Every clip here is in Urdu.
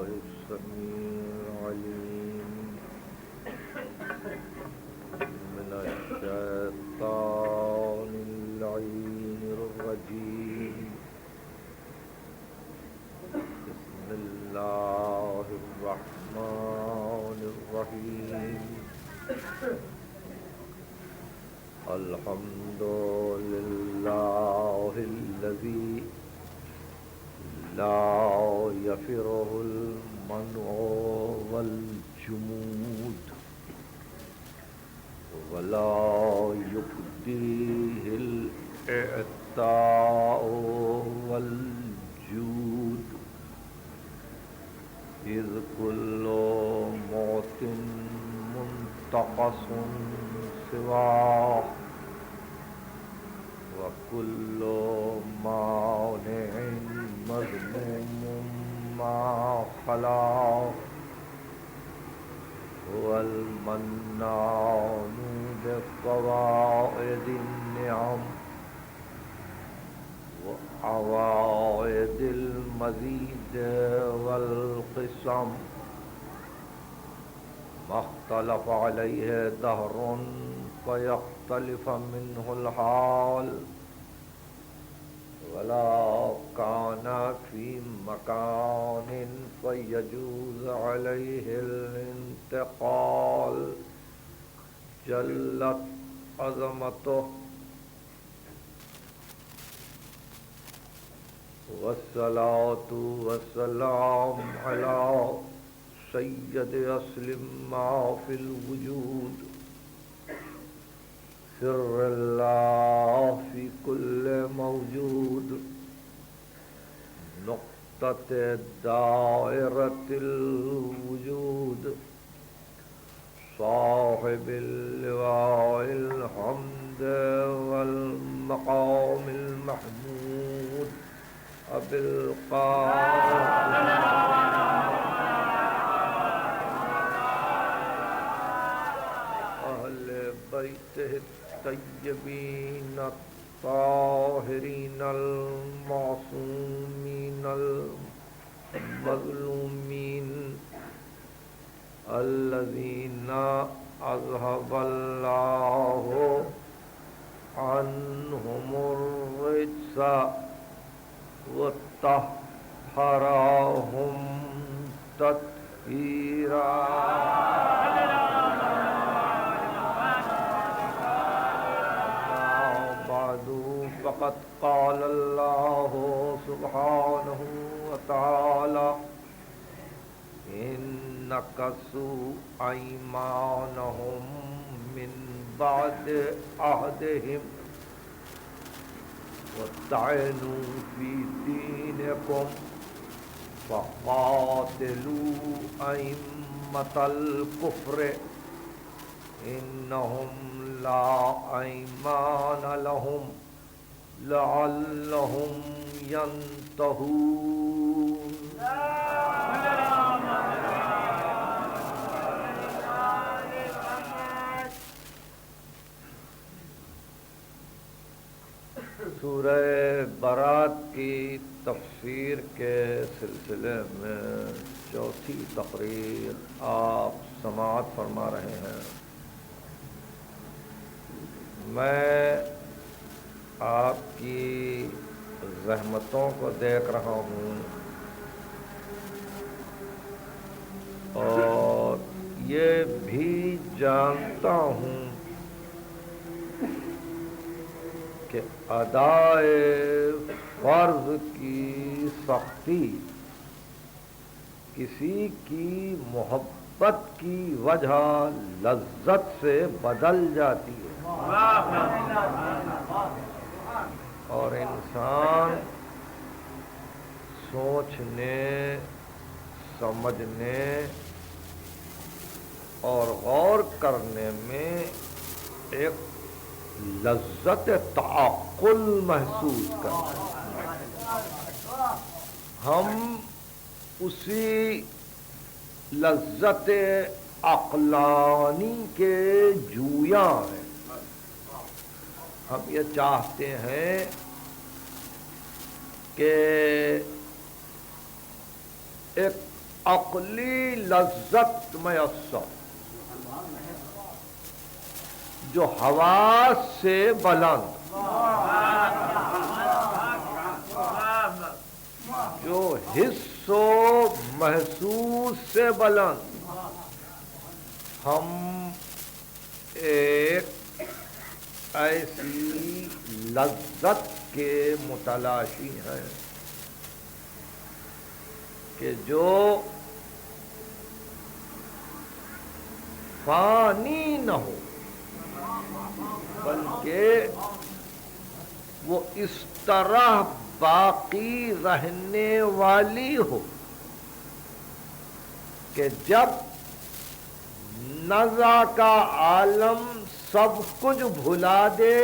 الله السميع العليم من الشيطان اللعين الرجيم. بسم الله الرحمن الرحيم. الحمد لله الذي لا يفره المنع والجمود ولا يفديه الإعطاء والجود، إذ كل موت منتقص سواه وكل مانع مذموم ما خلاه. هو المنان بفوائد النعم وعوائد المزيد والقسم، ما اختلف عليه دهر فيختلف منه الحال، ولا كان في مكان فيجوز عليه الانتقال. جلت عظمته والصلاة والسلام على سيد أصل ما في الوجود، سر الله في كل موجود، نقطة دائرة الوجود، صاحب اللواء الحمد والمقام المحمود، أبي القاسم أهل بيته الطيبين الطاهرين المعصومين المظلومين، الذين أذهب الله عنهم الرجس وطهرهم تطهيرا. فقد قال الله سبحانه وتعالى: إن نكثوا أيمانهم من بعد عهدهم وطعنوا في دينكم فقاتلوا أئمة الكفر إنهم لا أيمان لهم لعلهم ينتهون. سورہ برات کی تفسیر کے سلسلے میں چوتھی تقریر آپ سماعت فرما رہے ہیں. میں آپ کی زحمتوں کو دیکھ رہا ہوں اور یہ بھی جانتا ہوں کہ ادائے فرض کی سختی کسی کی محبت کی وجہ لذت سے بدل جاتی ہے، اور انسان سوچنے سمجھنے اور غور کرنے میں ایک لذت تعقل محسوس کرتے ہیں. ہم اسی لذت عقلانی کے جویاں ہیں. ہم یہ چاہتے ہیں کہ ایک عقلی لذت میسر، جو حواس سے بلند، جو حس و محسوس سے بلند، ہم ایک ایسی لذت کے متلاشی ہیں کہ جو فانی نہ ہو، بلکہ وہ اس طرح باقی رہنے والی ہو کہ جب نزع کا عالم سب کچھ بھلا دے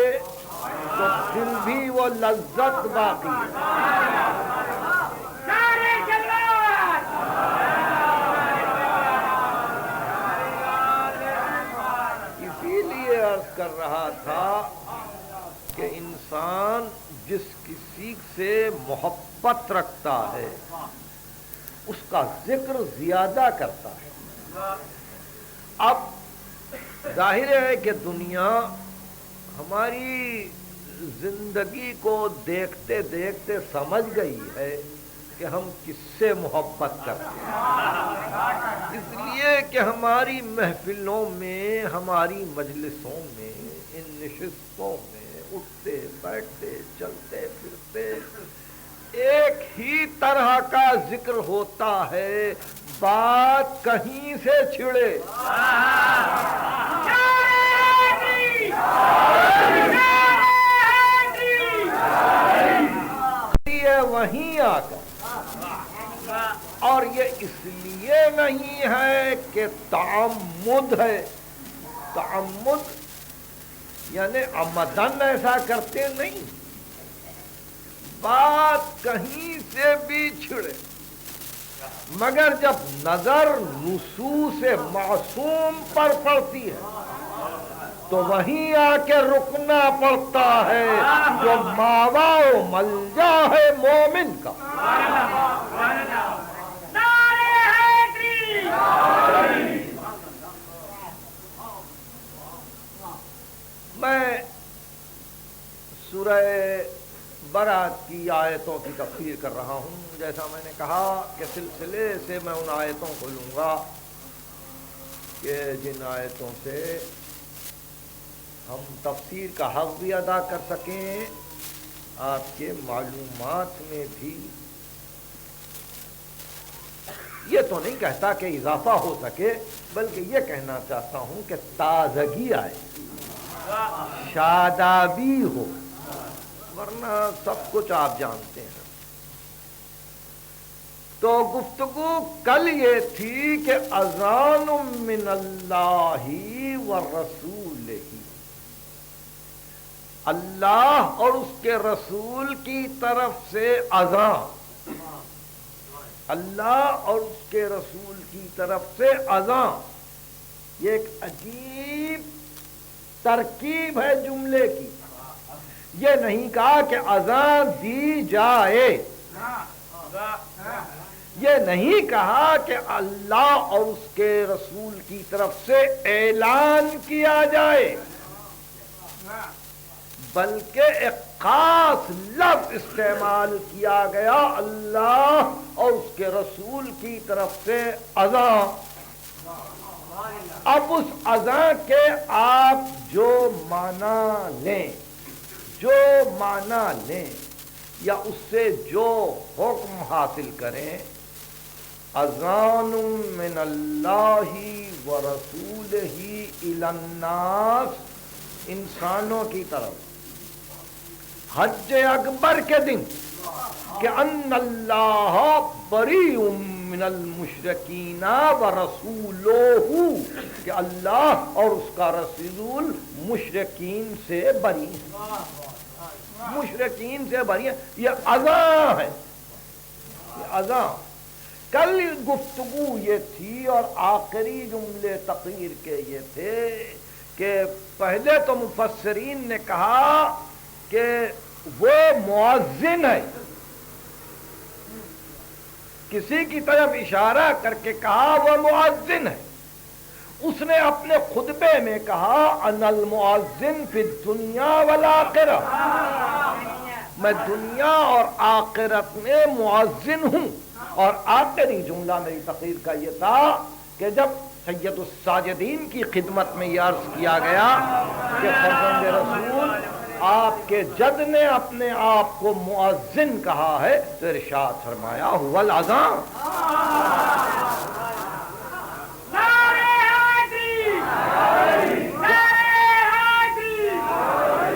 تو پھر بھی وہ لذت باقی ہے۔ اسی لیے عرض کر رہا تھا کہ انسان جس کسی سے محبت رکھتا ہے اس کا ذکر زیادہ کرتا ہے۔ اب ظاہر ہے کہ دنیا ہماری زندگی کو دیکھتے دیکھتے سمجھ گئی ہے کہ ہم کس سے محبت کرتے ہیں، اس لیے کہ ہماری محفلوں میں، ہماری مجلسوں میں، ان نشستوں میں اٹھتے بیٹھتے چلتے پھرتے ایک ہی طرح کا ذکر ہوتا ہے، بات کہیں سے چھڑے یہ وہیں آ کر، اور یہ اس لیے نہیں ہے کہ تعمد ہے، تعمد یعنی عمدن ایسا کرتے نہیں، بات کہیں سے بھی چھڑے مگر جب نظر نصوص معصوم پر پڑتی ہے تو وہیں آ کے رکنا پڑتا ہے جو ماوا و ملجا ہے مومن کا۔ میں سورہ برات کی آیتوں کی تفسیر کر رہا ہوں، جیسا میں نے کہا کہ سلسلے سے میں ان آیتوں کو لوں گا کہ جن آیتوں سے ہم تفسیر کا حق بھی ادا کر سکیں، آپ کے معلومات میں بھی، یہ تو نہیں کہتا کہ اضافہ ہو سکے، بلکہ یہ کہنا چاہتا ہوں کہ تازگی آئے، شادابی ہو، ورنہ سب کچھ آپ جانتے ہیں۔ تو گفتگو کل یہ تھی کہ اذان من اللہ ورسولہ، اللہ اور اس کے رسول کی طرف سے اذان، اللہ اور اس کے رسول کی طرف سے اذان، یہ ایک عجیب ترکیب ہے جملے کی۔ یہ نہیں کہا کہ اذان دی جائے، یہ نہیں کہا کہ اللہ اور اس کے رسول کی طرف سے اعلان کیا جائے، بلکہ ایک خاص لفظ استعمال کیا گیا، اللہ اور اس کے رسول کی طرف سے اذان۔ اب اس اذان کے آپ جو معنی لیں، جو معنی لیں یا اس سے جو حکم حاصل کریں، اذان من اللہ ورسولہ الی الناس، انسانوں کی طرف حج اکبر کے دن کہ ان اللہ بریء من المشرکین ورسولہ، کہ اللہ اور اس کا رسول مشرکین سے بری ہیں، مشرکین سے بری ہیں۔ یہ اذان ہے، یہ اذان۔ کل گفتگو یہ تھی اور آخری جملے تقریر کے یہ تھے کہ پہلے تو مفسرین نے کہا کہ وہ مؤذن ہے، کسی کی طرف اشارہ کر کے کہا وہ مؤذن ہے. اس نے اپنے خطبے میں کہا انا المؤذن فی الدنیا والآخرہ، میں دنیا اور آخرت میں مؤذن ہوں. اور آخری جملہ میری تقریر کا یہ تھا کہ جب سید الساجدین کی خدمت میں یہ عرض کیا گیا کہ فرزند رسول آپ کے جد نے اپنے آپ کو مؤذن کہا ہے تو ارشاد فرمایا هو الاذان.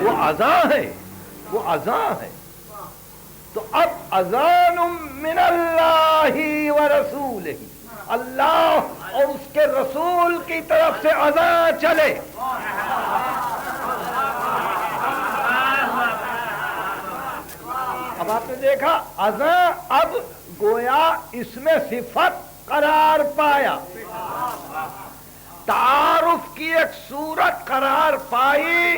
وہ اذان ہے، وہ اذان ہے. تو اب اذان من اللہ ورسولہ، اللہ اور اس کے رسول کی طرف سے اذان چلے. اب آپ نے دیکھا اذان اب گویا اس میں صفت قرار پایا، تعارف کی ایک صورت قرار پائی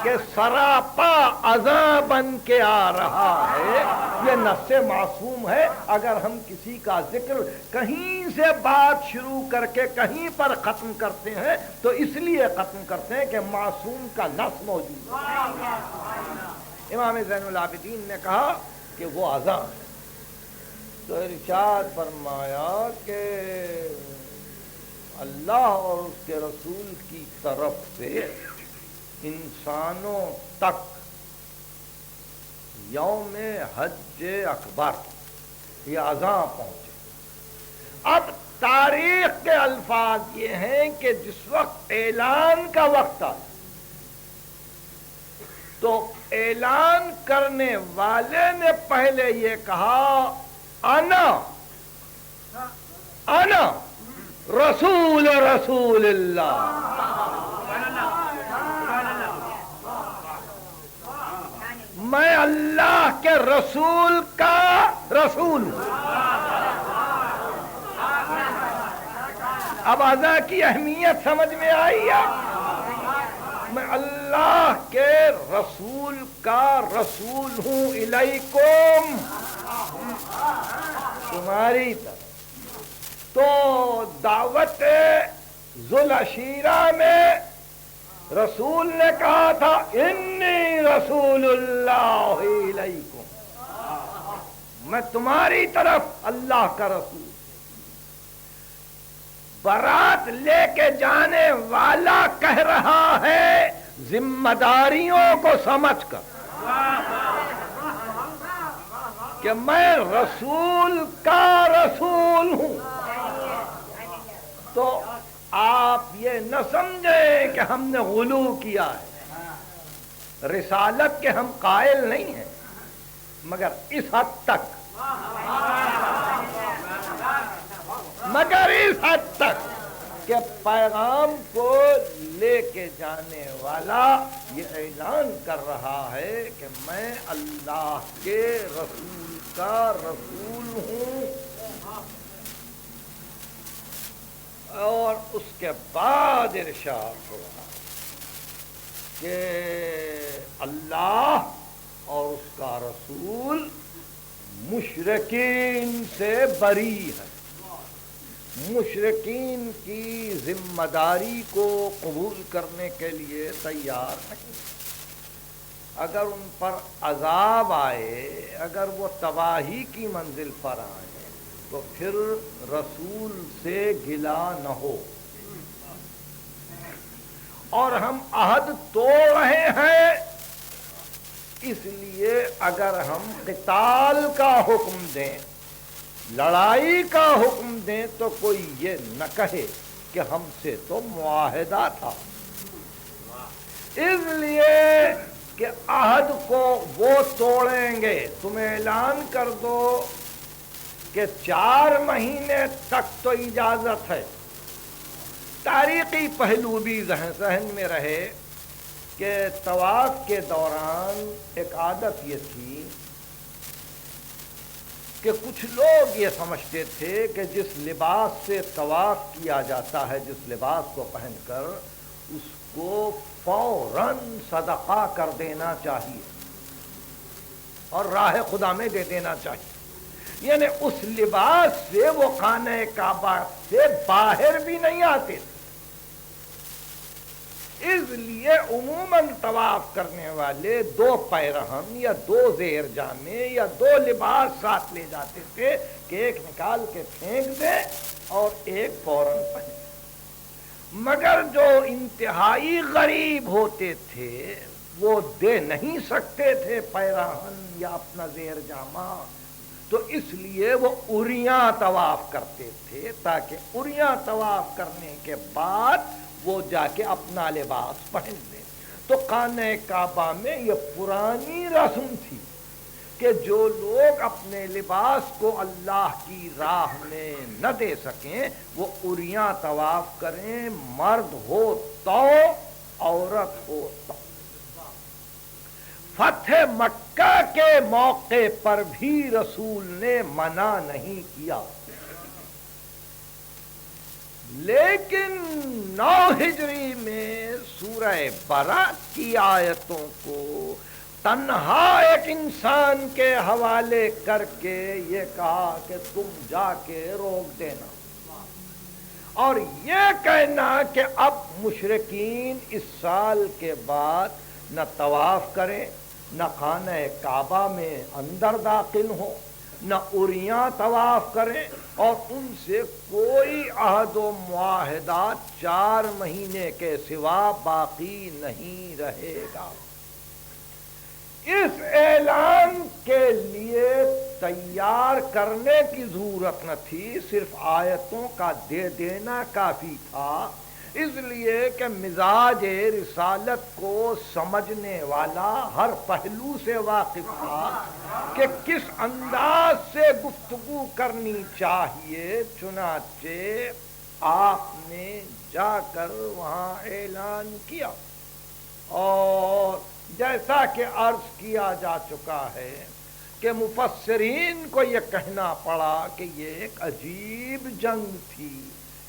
کہ سراپا اذان بن کے آ رہا ہے. یہ نص معصوم ہے. اگر ہم کسی کا ذکر کہیں سے بات شروع کر کے کہیں پر ختم کرتے ہیں تو اس لیے ختم کرتے ہیں کہ معصوم کا نص موجود ہے. امام زین العابدین نے کہا کہ وہ اذان ہے تو ارشاد فرمایا کہ اللہ اور اس کے رسول کی طرف سے انسانوں تک یوم حج اکبر یہ اذان پہنچے. اب تاریخ کے الفاظ یہ ہیں کہ جس وقت اعلان کا وقت آیا تو اعلان کرنے والے نے پہلے یہ کہا انا رسول اللہ. میں اللہ کے رسول کا رسول ہوں. اب اذان کی اہمیت سمجھ میں آئی ہے. میں اللہ کے رسول کا رسول ہوں الیکم، تمہاری طرف. تو دعوت ذوالعشیرہ میں رسول نے کہا تھا انی رسول اللہ الیکم، میں تمہاری طرف اللہ کا رسول. برات لے کے جانے والا کہہ رہا ہے ذمہ داریوں کو سمجھ کر کہ میں رسول کا رسول ہوں. تو آپ یہ نہ سمجھیں کہ ہم نے غلو کیا ہے. رسالت کے ہم قائل نہیں ہیں مگر اس حد تک کہ پیغام کو لے کے جانے والا یہ اعلان کر رہا ہے کہ میں اللہ کے رسول کا رسول ہوں. اور اس کے بعد ارشاد ہوا کہ اللہ اور اس کا رسول مشرکین سے بری ہے، مشرکین کی ذمہ داری کو قبول کرنے کے لیے تیار نہیں. اگر ان پر عذاب آئے، اگر وہ تباہی کی منزل پر آئے تو پھر رسول سے گلا نہ ہو. اور ہم عہد توڑ رہے ہیں، اس لیے اگر ہم قتال کا حکم دیں، لڑائی کا حکم دیں تو کوئی یہ نہ کہے کہ ہم سے تو معاہدہ تھا. اس لیے کہ عہد کو وہ توڑیں گے. تم اعلان کر دو کہ 4 مہینے تک تو اجازت ہے. تاریخی پہلو بھی ذہن میں رہے کہ طواف کے دوران ایک عادت یہ تھی کہ کچھ لوگ یہ سمجھتے تھے کہ جس لباس سے طواف کیا جاتا ہے، جس لباس کو پہن کر، اس کو فوراً صدقہ کر دینا چاہیے اور راہ خدا میں دے دینا چاہیے. یعنی اس لباس سے وہ خانہ کعبہ سے باہر بھی نہیں آتے تھے. اس لیے عموماً طواف کرنے والے 2 پیرہن یا 2 زیر جامے یا 2 لباس ساتھ لے جاتے تھے کہ ایک نکال کے پھینک دے اور ایک فوراً پہنے. مگر جو انتہائی غریب ہوتے تھے وہ دے نہیں سکتے تھے پیراہن یا اپنا زیر جامہ، تو اس لیے وہ عریاں طواف کرتے تھے تاکہ عریاں طواف کرنے کے بعد وہ جا کے اپنا لباس پہن لیں. تو خانہ کعبہ میں یہ پرانی رسم تھی کہ جو لوگ اپنے لباس کو اللہ کی راہ میں نہ دے سکیں وہ عریاں طواف کریں، مرد ہو تو عورت ہو تو. فتح مکہ کے موقع پر بھی رسول نے منع نہیں کیا، لیکن 9 ہجری میں سورہ برات کی آیتوں کو تنہا ایک انسان کے حوالے کر کے یہ کہا کہ تم جا کے روک دینا، اور یہ کہنا کہ اب مشرکین اس سال کے بعد نہ طواف کریں، نہ خانہ کعبہ میں اندر داخل ہوں، نہ عریاں طواف کریں، اور ان سے کوئی عہد و معاہدات 4 مہینے کے سوا باقی نہیں رہے گا. اس اعلان کے لیے تیار کرنے کی ضرورت نہ تھی، صرف آیتوں کا دے دینا کافی تھا. اس لیے کہ مزاج رسالت کو سمجھنے والا ہر پہلو سے واقف تھا کہ کس انداز سے گفتگو کرنی چاہیے. چنانچہ آپ نے جا کر وہاں اعلان کیا، اور جیسا کہ عرض کیا جا چکا ہے کہ مفسرین کو یہ کہنا پڑا کہ یہ ایک عجیب جنگ تھی،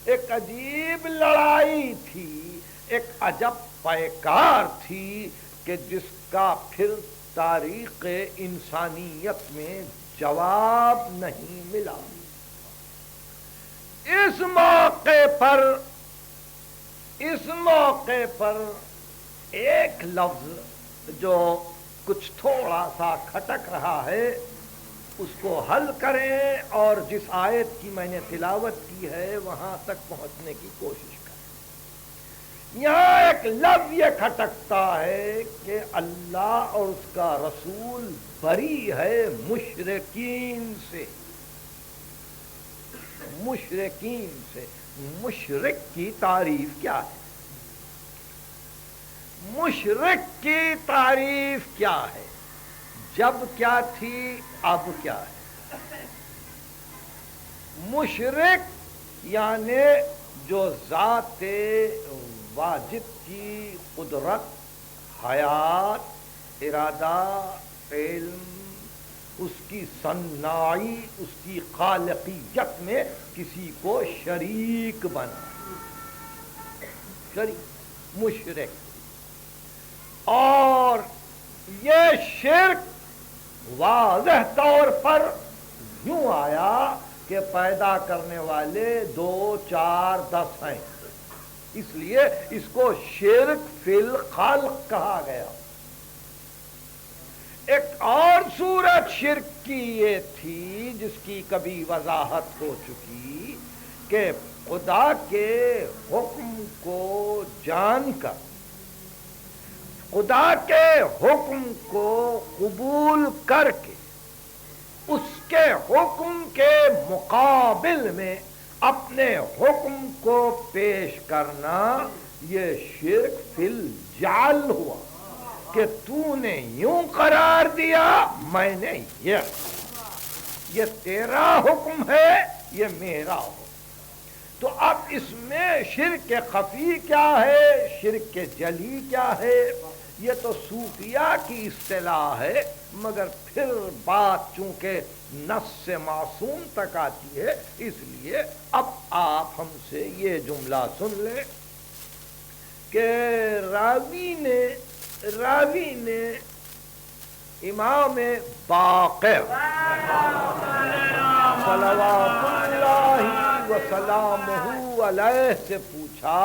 ایک عجیب لڑائی تھی، ایک عجب پیکار تھی کہ جس کا پھر تاریخ انسانیت میں جواب نہیں ملا. اس موقع پر ایک لفظ جو کچھ تھوڑا سا کھٹک رہا ہے اس کو حل کریں، اور جس آیت کی میں نے تلاوت کی ہے وہاں تک پہنچنے کی کوشش کریں. یہاں ایک لفظ یہ کھٹکتا ہے کہ اللہ اور اس کا رسول بری ہے مشرکین سے. مشرکین سے مشرک کی تعریف کیا ہے؟ مشرک کی تعریف کیا ہے؟ جب کیا تھی، اب کیا ہے؟ مشرک یعنی جو ذات واجد کی قدرت، حیات، ارادہ، علم، اس کی صناعی، اس کی خالقیت میں کسی کو شریک بنا، شریک مشرک. اور یہ شرک واضح طور پر یوں آیا کہ پیدا کرنے والے 2، 4، 10 ہیں، اس لیے اس کو شرک فی الخلق کہا گیا. ایک اور صورت شرک کی یہ تھی جس کی کبھی وضاحت ہو چکی کہ خدا کے حکم کو جان کر، خدا کے حکم کو قبول کر کے، اس کے حکم کے مقابل میں اپنے حکم کو پیش کرنا، یہ شرک فی الجعل ہوا کہ تو نے یوں قرار دیا، میں نے یہ تیرا حکم ہے، یہ میرا حکم. تو اب اس میں شرک خفی کیا ہے، شرک جلی کیا ہے، یہ تو صوفیہ کی اصطلاح ہے، مگر پھر بات چونکہ نص سے معصوم تک آتی ہے، اس لیے اب آپ ہم سے یہ جملہ سن لیں کہ راوی نے امام باقر صلوات اللہ وسلامہ علیہ سے پوچھا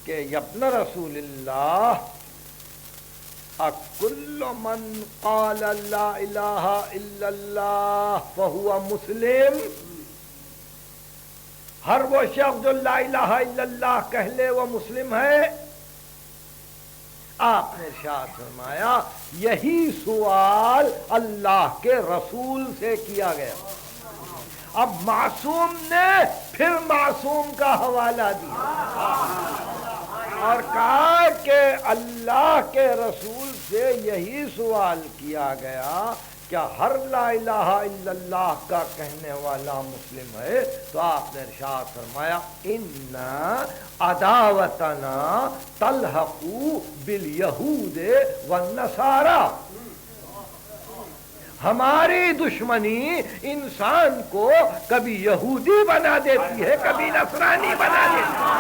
کہ ابن رسول اللہ اکل من قال لا الہ الا اللہ فہو مسلم، ہر وہ شخص جو لا الہ الا اللہ کہہ لے وہ مسلم ہے؟ آپ نے ارشاد فرمایا یہی سوال اللہ کے رسول سے کیا گیا۔ اب معصوم نے پھر معصوم کا حوالہ دیا اور کہا کہ اللہ کے رسول سے یہی سوال کیا گیا کیا ہر لا الہ الا اللہ کا کہنے والا مسلم ہے؟ تو آپ نے ارشاد فرمایا ان عداوتنا تلحق بالیہود والنصارى، ہماری دشمنی انسان کو کبھی یہودی بنا دیتی ہے کبھی نصرانی بنا دیتی ہے۔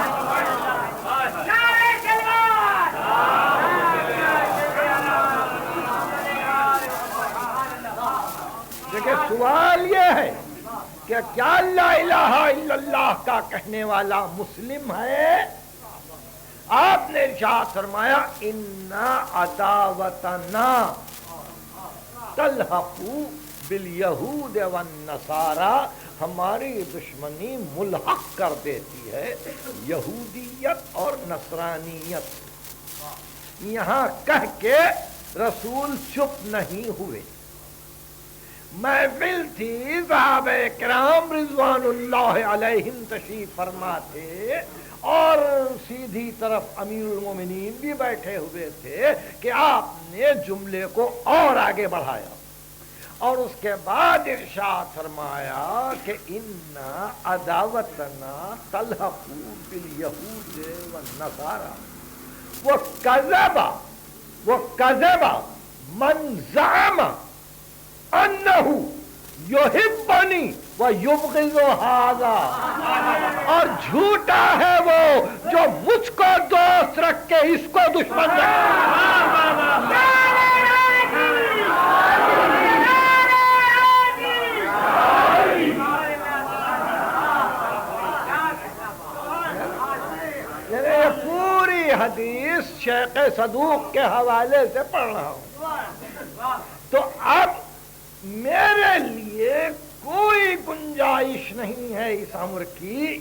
دیکھیں سوال یہ ہے کہ کیا لا الہ الا اللہ کا کہنے والا مسلم ہے؟ آپ نے ارشاد فرمایا ان عداوتنا تلحق بالیہود والنصارى، ہماری دشمنی ملحق کر دیتی ہے یہودیت اور نصرانیت۔ یہاں کہہ کے رسول چپ نہیں ہوئے، محفل تھی، صحابہ کرام رضوان اللہ علیہم تشریف فرما تھے اور سیدھی طرف امیر المومنین بھی بیٹھے ہوئے تھے کہ آپ نے جملے کو اور آگے بڑھایا اور اس کے بعد ارشاد فرمایا کہ ان عداوتنا تلحق بالیہود والنصارى، وہ کذب من زعم انہ یحبنی ویبغض ھذا، اور جھوٹا ہے وہ جو مجھ کو دوست رکھ کے اس کو دشمن رکھے۔ یہ پوری حدیث شیخ صدوق کے حوالے سے پڑھ رہا ہوں، تو اب میرے لیے کوئی گنجائش نہیں ہے اس امر کی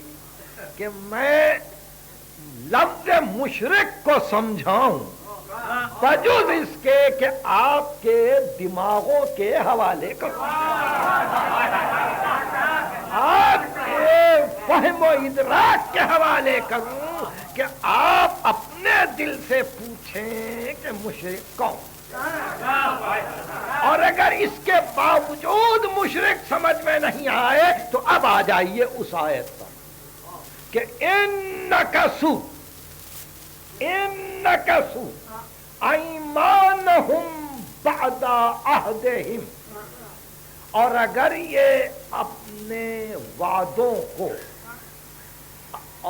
کہ میں لفظ مشرک کو سمجھاؤں بجز اس کے کہ آپ کے دماغوں کے حوالے کروں، آپ کے فہم و ادراک کے حوالے کروں کہ آپ اپنے دل سے پوچھیں کہ مشرک کون، اور اگر اس کے باوجود مشرک سمجھ میں نہیں آئے تو اب آ جائیے اس آیت پر کہ انکسوا ایمانہم بعد عہدہم، اور اگر یہ اپنے وعدوں کو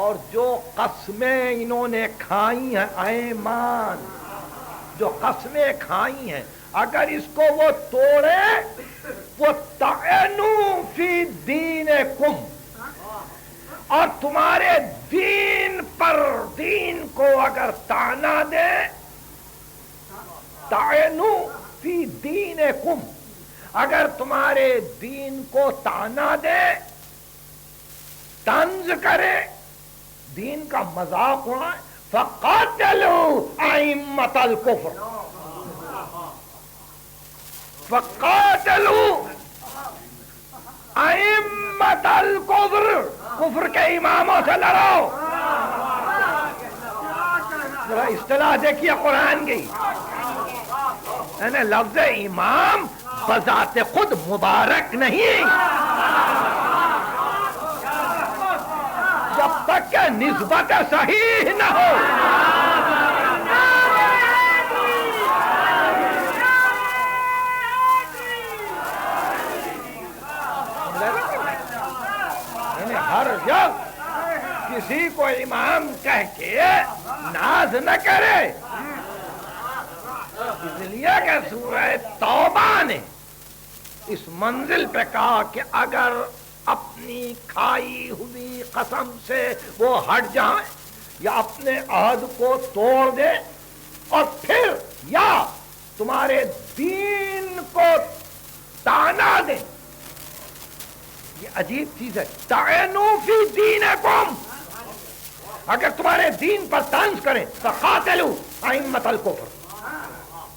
اور جو قسمیں انہوں نے کھائی ہیں، ایمان جو قسمیں کھائی ہیں، اگر اس کو وہ توڑے، وہ طعنوا فی دینکم، اور تمہارے دین پر دین کو اگر طعنہ دے، طعنوا فی دینکم، اگر تمہارے دین کو طعنہ دے، طنز کرے، دین کا مذاق اڑائے، فقاتلوا ائمۃ الکفر، فقاتلوا ائمۃ الکفر، کفر کے اماموں سے لڑو۔ ذرا اصطلاح دیکھیے قرآن کی، یعنی لفظ امام بذات خود مبارک نہیں، جب تک کہ نسبت صحیح نہ ہو۔ یعنی ہر شخص کسی کو امام کہہ کے ناز نہ کرے، اس لیے کہ سورہ توبہ نے اس منزل پہ کہا کہ اگر اپنی کھائی ہوئی قسم سے وہ ہٹ جائیں یا اپنے عہد کو توڑ دے اور پھر یا تمہارے دین کو تانا دیں. یہ عجیب چیز ہے. تعنوا فی دینکم، اگر تمہارے دین پر طنز کریں فقاتلوا ائمۃ الکفر،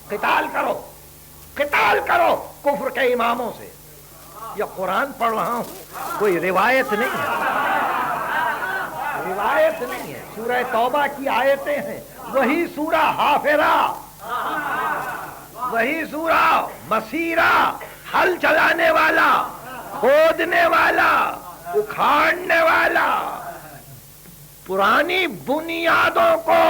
قتال کرو، قتال کرو کفر کے اماموں سے. یہ قرآن پڑھ رہا ہوں، کوئی روایت نہیں ہے، روایت نہیں ہے. سورہ توبہ کی آیتیں ہیں، وہی سورہ حافرہ، وہی سورہ مسیرہ، ہل چلانے والا، کھودنے والا، اکھاڑنے والا، پرانی بنیادوں کو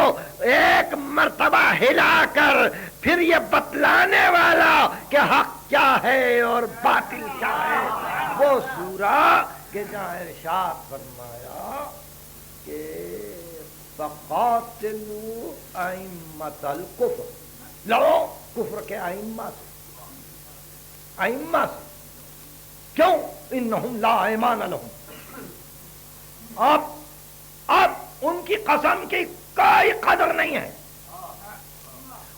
ایک مرتبہ ہلا کر پھر یہ بتلانے والا کہ حق کیا ہے اور باطل کیا ہے، وہ سورہ کہ جہاں ارشاد فرمایا کہ فقاتلوا ائمۃ الکفر، لڑو کفر کے ائمہ سے، ائمہ سے. کیوں؟ انہم لا ایمان لہم، اب ان کی قسم کی کوئی قدر نہیں ہے،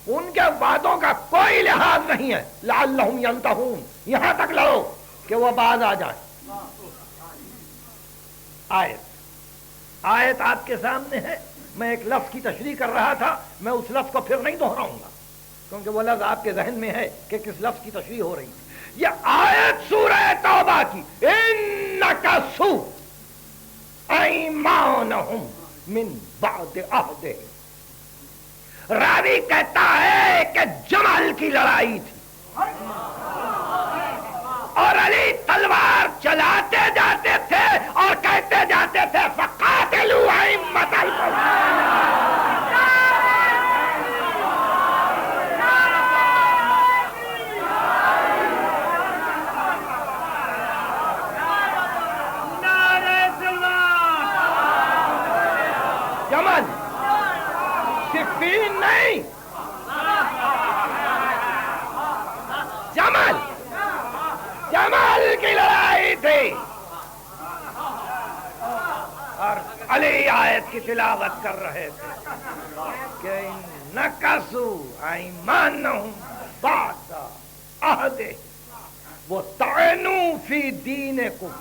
ان کے وعدوں کا کوئی لحاظ نہیں ہے. لعلہم ینتہون، یہاں تک لڑو کہ وہ باز آ جائیں. آیت آپ کے سامنے ہے. میں ایک لفظ کی تشریح کر رہا تھا، میں اس لفظ کو پھر نہیں دہراؤں گا کیونکہ وہ لفظ آپ کے ذہن میں ہے کہ کس لفظ کی تشریح ہو رہی ہے. یہ آیت سورہ توبہ کی، انکثوا ایمانہم من بعد عہدہم. راوی کہتا ہے کہ جمل کی لڑائی تھی اور علی تلوار چلاتے جاتے تھے اور کہتے جاتے تھے فقاتلوا ائمۃ الکفر. جمل، صفین نہیں، جمل، جمل کی لڑائی تھی. اور علی آیت کی تلاوت کر رہے تھے کہ نکثوا ایمانہم بعد عہدہم وطعنوا فی دینکم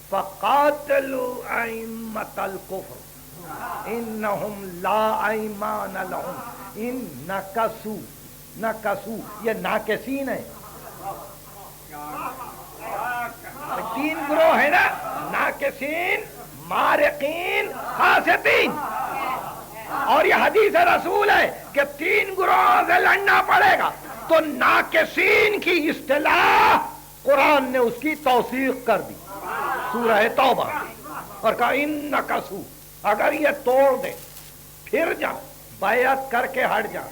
فقاتلوا ائمۃ الکفر انہم لا ایمان لہم. ان نکثوا، یہ ناکسین ہے. تین گروہ ہے نا، ناکسین، مارقین، قاسطین. اور یہ حدیث رسول ہے کہ تین گروہوں سے لڑنا پڑے گا. تو ناکسین کی اصطلاح قرآن نے اس کی توثیق کر دی سورہ توبہ اور کہا ان نکثوا، اگر یہ توڑ دے پھر جاؤ بیعت کر کے ہٹ جاؤ،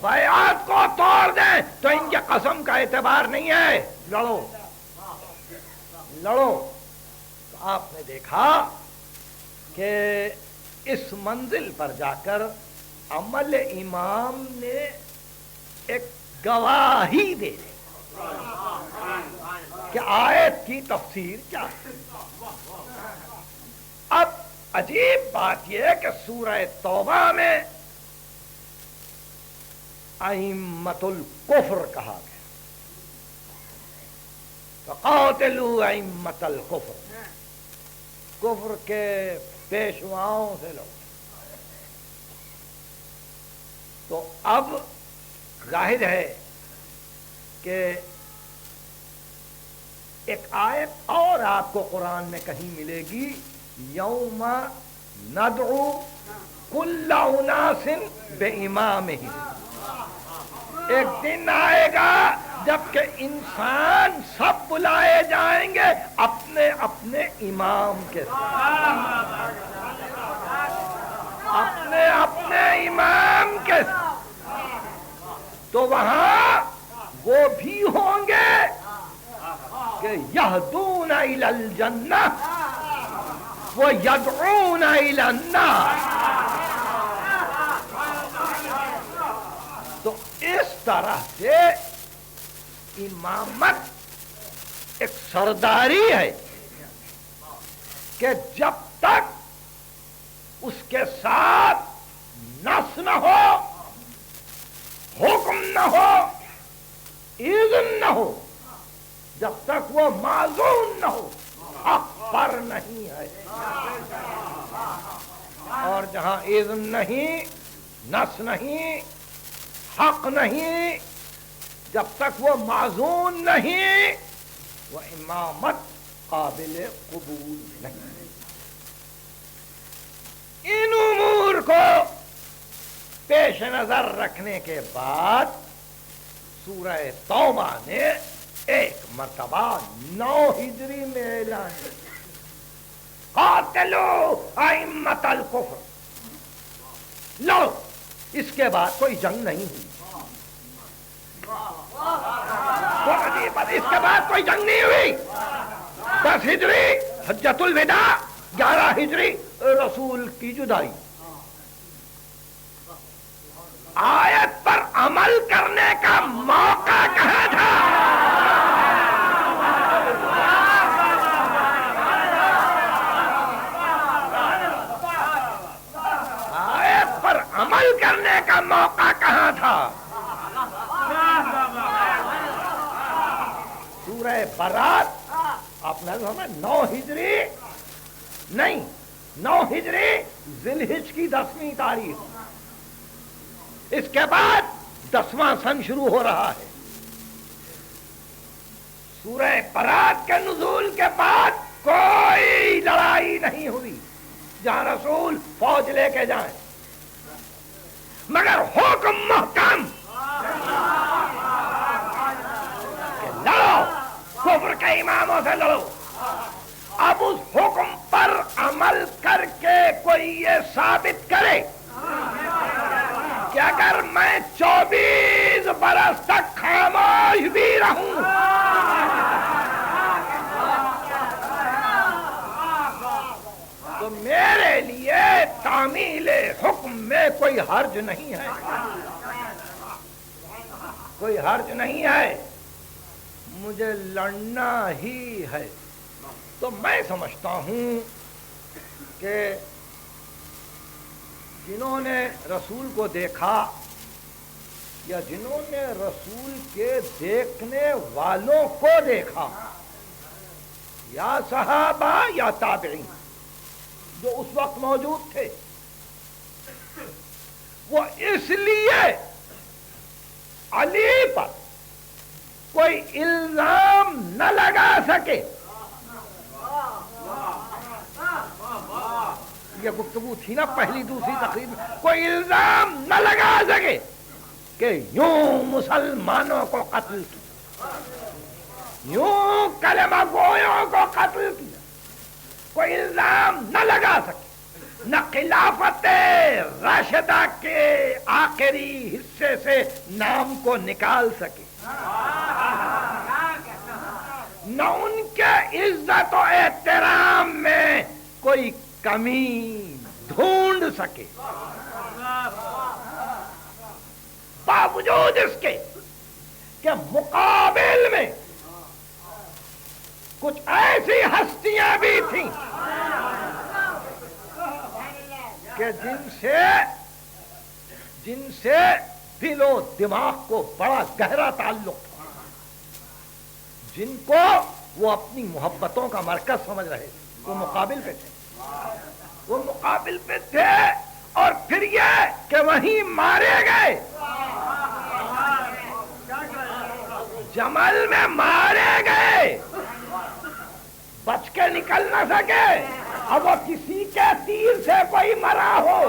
بیعت کو توڑ دیں تو ان کی قسم کا اعتبار نہیں ہے. لڑو لڑو. تو آپ نے دیکھا کہ اس منزل پر جا کر عمل امام نے ایک گواہی دے دی کہ آیت کی تفسیر کیا ہے. اب عجیب بات یہ ہے کہ سورہ توبہ میں ائمۃ الکفر کہا گیا، فقاتلوا ائمۃ الکفر، کفر کے پیشواؤں سے لو. تو اب ظاہر ہے کہ ایک آیت اور آپ کو قرآن میں کہیں ملے گی، یوم ندعو کل اناس بامامہم. ایک دن آئے گا جب کہ انسان سب بلائے جائیں گے اپنے اپنے امام کے ساتھ، اپنے اپنے امام کے ساتھ. تو وہاں وہ بھی ہوں گے کہ یہدون الی الجنہ ویدعون الی النار. تو اس طرح سے امامت ایک سرداری ہے کہ جب تک اس کے ساتھ نص نہ ہو، حکم نہ ہو، اذن نہ ہو، جب تک وہ معزون نہ ہو، حق پر نہیں ہے۔ اور جہاں اذن نہیں، نص نہیں، حق نہیں، جب تک وہ معزون نہیں، وہ امامت قابل قبول نہیں۔ ان امور کو پیش نظر رکھنے کے بعد سورہ توبہ نے ایک مرتبہ 9 ہجری میں اعلان کیا، قاتلو ائمۃ الکفر۔ لو، اس کے بعد کوئی جنگ نہیں ہوئی، اس کے بعد کوئی جنگ نہیں ہوئی۔ 10 ہجری حجۃ الوداع، 11 ہجری رسول کی جدائی۔ آیت پر عمل کرنے کا موقع کہاں تھا؟ آیت پر عمل کرنے کا موقع کہاں تھا؟ سورہ برات آپ نے 9 ہجری نہیں، 9 ہجری ذی الحجہ کی 10ویں تاریخ، اس کے بعد 10واں سن شروع ہو رہا ہے۔ سورہ برات کے نزول کے بعد کوئی لڑائی نہیں ہوئی جہاں رسول فوج لے کے جائیں، مگر حکم محکم کہ لڑو، کفر کے اماموں سے لڑو۔ اب اس حکم پر عمل کر کے کوئی یہ ثابت کرے کہ اگر میں 24 برس تک خاموش بھی رہوں تو میرے لیے تعمیل حکم میں کوئی حرج نہیں ہے، کوئی حرج نہیں ہے، مجھے لڑنا ہی ہے۔ تو میں سمجھتا ہوں کہ جنہوں نے رسول کو دیکھا یا جنہوں نے رسول کے دیکھنے والوں کو دیکھا، یا صحابہ یا تابعین جو اس وقت موجود تھے، وہ اس لیے علی پر کوئی الزام نہ لگا سکے، یہ گفتگو تھی نا پہلی دوسری تقریر میں، کوئی الزام نہ لگا سکے کہ یوں مسلمانوں کو قتل کیا، یوں کلمہ گویوں کو قتل کیا، کوئی الزام نہ لگا سکے، نہ خلافت راشدہ کے آخری حصے سے نام کو نکال سکے، نہ ان کے عزت و احترام میں کوئی کمی ڈھونڈ سکے، باوجود اس کے کہ مقابل میں کچھ ایسی ہستیاں بھی تھیں کہ جن سے دل و دماغ کو بڑا گہرا تعلق تھا، جن کو وہ اپنی محبتوں کا مرکز سمجھ رہے تھے، وہ مقابل پہ تھے، وہ مقابل پہ تھے، اور پھر یہ کہ وہیں مارے گئے، جمل میں مارے گئے، بچ کے نکل نہ سکے، اب وہ کسی کے تیر سے کوئی مرا ہو،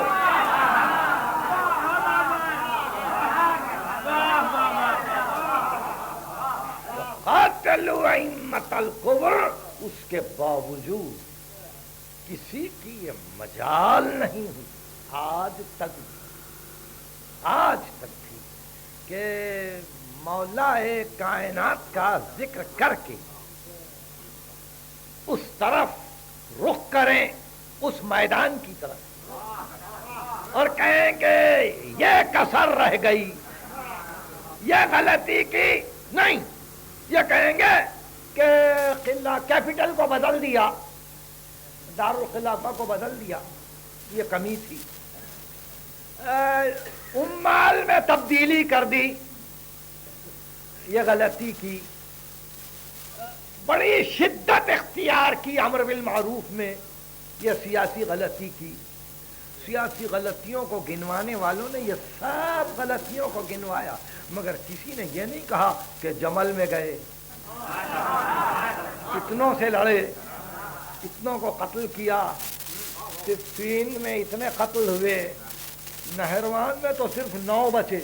قاتلوا ائمۃ الکفر، اس کے باوجود کسی کی یہ مجال نہیں ہوئی آج تک بھی کہ مولا کائنات کا ذکر کر کے اس طرف رخ کریں، اس میدان کی طرف، اور کہیں کہ یہ کسر رہ گئی، یہ غلطی کی نہیں، یہ کہیں گے کہ قلعہ کیپٹل کو بدل دیا، دارالخلافہ کو بدل دیا، یہ کمی تھی، امال میں تبدیلی کر دی، یہ غلطی کی، بڑی شدت اختیار کی امر بالمعروف میں، یہ سیاسی غلطی کی۔ سیاسی غلطیوں کو گنوانے والوں نے یہ سب غلطیوں کو گنوایا، مگر کسی نے یہ نہیں کہا کہ جمل میں گئے، اتنوں سے لڑے، اتنوں کو قتل کیا، صفین میں اتنے قتل ہوئے، نہروان میں تو صرف 9 بچے،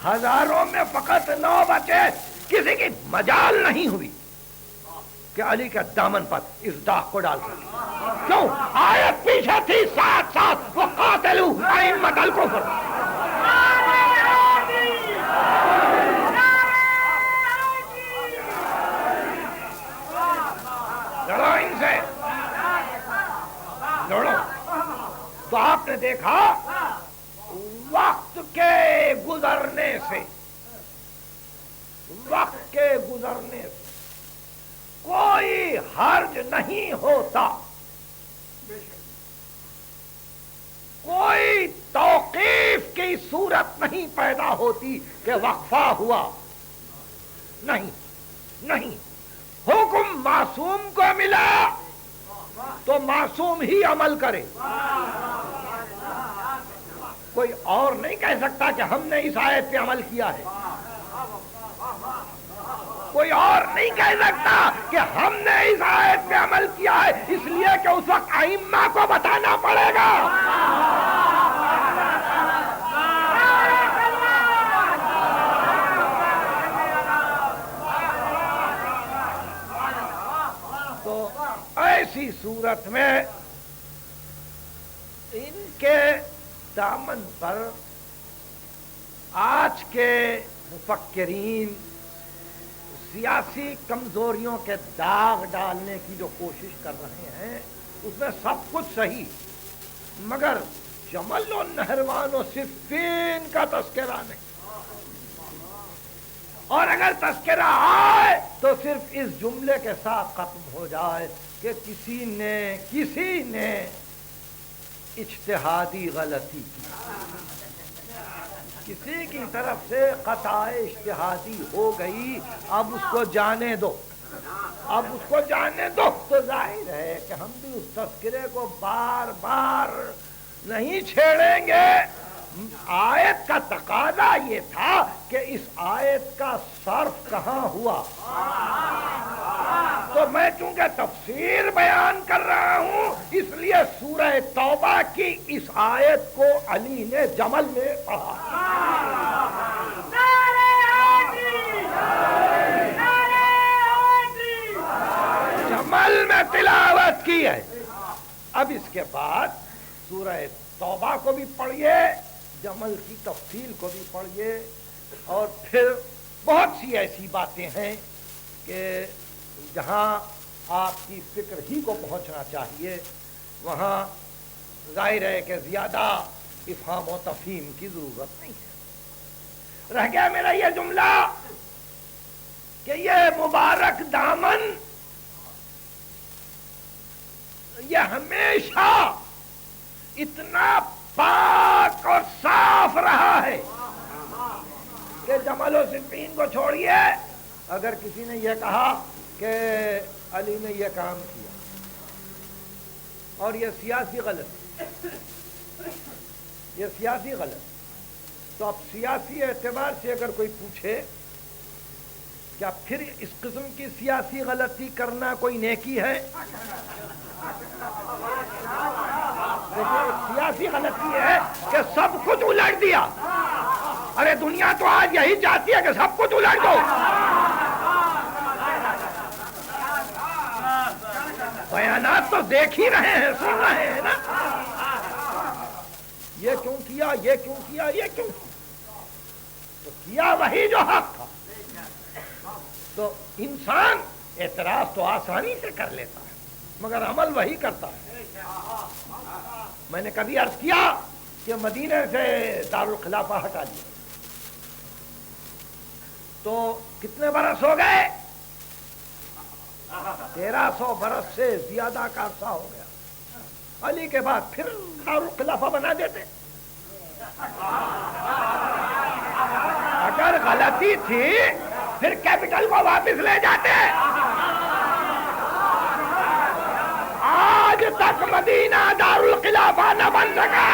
ہزاروں میں فقط 9 بچے، کسی کی مجال نہیں ہوئی کہ علی کے دامن پر اس داغ کو ڈال سکے۔ کیوں؟ آیت پیچھے تھی، ساتھ ساتھ وقاتلوا ائمۃ الکفر، لڑو ان سے، لڑو۔ تو آپ نے دیکھا وقت کے گزرنے سے، وقت کے گزرنے سے کوئی حرج نہیں ہوتا، کوئی توقیف کی صورت نہیں پیدا ہوتی کہ وقفہ ہوا، نہیں نہیں، حکم معصوم کو ملا تو معصوم ہی عمل کرے، کوئی اور نہیں کہہ سکتا کہ ہم نے اس آیت پہ عمل کیا ہے، کوئی اور نہیں کہہ سکتا کہ ہم نے اس آیت پہ عمل کیا ہے، اس لیے کہ اس وقت ائمہ کو بتانا پڑے گا۔ تو ایسی صورت میں ان کے دامن پر آج کے مفکرین سیاسی کمزوریوں کے داغ ڈالنے کی جو کوشش کر رہے ہیں، اس میں سب کچھ صحیح، مگر جمل و نہروان و صفین کا تذکرہ نہیں، اور اگر تذکرہ آئے تو صرف اس جملے کے ساتھ ختم ہو جائے کہ کسی نے اجتہادی غلطی کی، کسی کی طرف سے قطع اجتہادی ہو گئی، اب اس کو جانے دو، اب اس کو جانے دو۔ تو ظاہر ہے کہ ہم بھی اس تذکرے کو بار بار نہیں چھیڑیں گے۔ آیت کا تقاضا یہ تھا کہ اس آیت کا صرف کہاں ہوا، تو میں چونکہ تفسیر بیان کر رہا ہوں اس لیے سورہ توبہ کی اس آیت کو علی نے جمل میں پڑھا، جمل میں تلاوت کی ہے۔ اب اس کے بعد سورہ توبہ کو بھی پڑھیے، جمل کی تفصیل کو بھی پڑھیے، اور پھر بہت سی ایسی باتیں ہیں کہ جہاں آپ کی فکر ہی کو پہنچنا چاہیے وہاں ظاہر ہے کہ زیادہ افہام و تفہیم کی ضرورت نہیں ہے۔ رہ گیا میرا یہ جملہ کہ یہ مبارک دامن یہ ہمیشہ اتنا پاک اور صاف رہا ہے کہ جمل و صفین کو چھوڑیے، اگر کسی نے یہ کہا کہ علی نے یہ کام کیا اور یہ سیاسی غلط، یہ سیاسی غلط، تو اب سیاسی اعتبار سے اگر کوئی پوچھے کیا پھر اس قسم کی سیاسی غلطی کرنا کوئی نیکی ہے؟ سیاسی غلطی ہے کہ سب کچھ الٹ دیا، ارے دنیا تو آج یہی چاہتی ہے کہ سب کچھ الٹ دو، بیانات تو دیکھ ہی رہے ہیں، سن رہے ہیں نا، یہ کیوں کیا، یہ کیوں کیا، یہ کیوں کیا، تو کیا وہی جو حق تھا۔ تو انسان اعتراض تو آسانی سے کر لیتا ہے مگر عمل وہی کرتا ہے۔ میں نے کبھی عرض کیا کہ مدینے سے دارالخلافہ ہٹا دیا، تو کتنے برس ہو گئے؟ 1300 برس سے زیادہ کا عرصہ ہو گیا. علی کے بعد پھر دارالخلافہ بنا دیتے. اگر غلطی تھی پھر کیپٹل کو واپس لے جاتے. آج تک مدینہ دارالخلافہ نہ بن سکا.